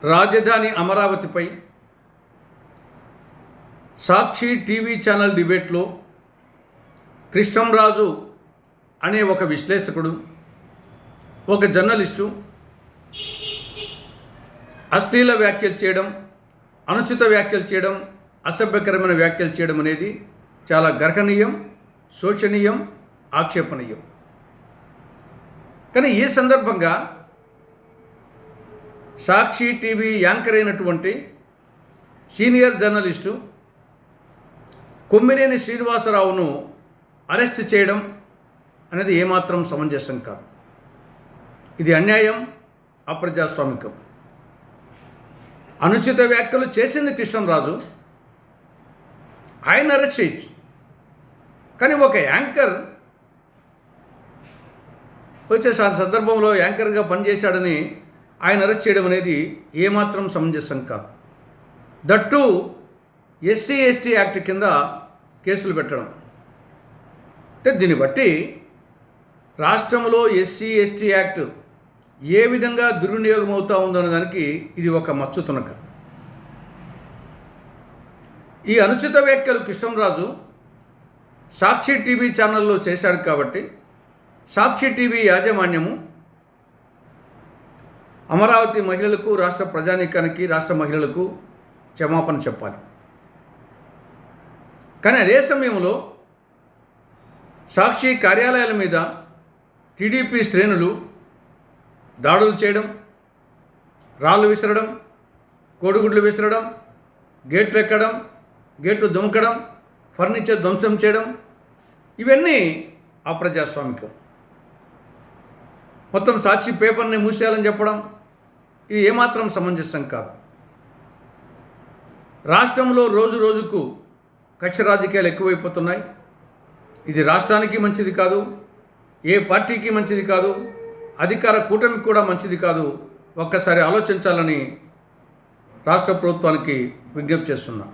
రాజధాని అమరావతిపై సాక్షి TV channel డిబేట్లో కృష్ణంరాజు అనే ఒక విశ్లేషకుడు, ఒక జర్నలిస్టు అశ్లీల వ్యాఖ్యలు చేయడం, అనుచిత వ్యాఖ్యలు చేయడం, అసభ్యకరమైన వ్యాఖ్యలు చేయడం అనేది చాలా గర్హనీయం, శోచనీయం, ఆక్షేపణీయం. కానీ ఈ సందర్భంగా సాక్షి టీవీ యాంకర్ అయినటువంటి సీనియర్ జర్నలిస్టు కొమ్మినేని శ్రీనివాసరావును అరెస్ట్ చేయడం అనేది ఏమాత్రం సమంజసం కాదు. ఇది అన్యాయం, అప్రజాస్వామికం. అనుచిత వ్యాఖ్యలు చేసింది కృష్ణంరాజు, ఆయన అరెస్ట్ చేయొచ్చు. కానీ ఒక యాంకర్ వచ్చే సందర్భంలో యాంకర్గా పనిచేశాడని ఆయన అరెస్ట్ చేయడం అనేది ఏమాత్రం సమంజసం కాదు. దట్టు ఎస్సీ ఎస్టీ యాక్ట్ కింద కేసులు పెట్టడం అంటే దీన్ని బట్టి రాష్ట్రంలో ఎస్సీ ఎస్టీ యాక్ట్ ఏ విధంగా దుర్వినియోగం అవుతూ ఉందనే దానికి ఇది ఒక మచ్చు తునక. ఈ అనుచిత వ్యాఖ్యలు కృష్ణంరాజు సాక్షి టీవీ ఛానల్లో చేశాడు కాబట్టి సాక్షి టీవీ యాజమాన్యము అమరావతి మహిళలకు, రాష్ట్ర ప్రజానీకానికి, రాష్ట్ర మహిళలకు క్షమాపణ చెప్పాలి. కానీ అదే సమయంలో సాక్షి కార్యాలయాల మీద టీడీపీ శ్రేణులు దాడులు చేయడం, రాళ్ళు విసరడం, కోడిగుడ్లు విసరడం, గేట్లు ఎక్కడం, గేట్లు దుమకడం, ఫర్నిచర్ ధ్వంసం చేయడం, ఇవన్నీ అప్రజాస్వామికం. మొత్తం సాక్షి పేపర్ని మూసేయాలని చెప్పడం ఇది ఏమాత్రం సమంజసం కాదు. రాష్ట్రంలో రోజు రోజుకు కక్ష రాజకీయాలు ఎక్కువైపోతున్నాయి. ఇది రాష్ట్రానికి మంచిది కాదు, ఏ పార్టీకి మంచిది కాదు, అధికార కూటమికి కూడా మంచిది కాదు. ఒక్కసారి ఆలోచించాలని రాష్ట్ర ప్రభుత్వానికి విజ్ఞప్తి చేస్తున్నా.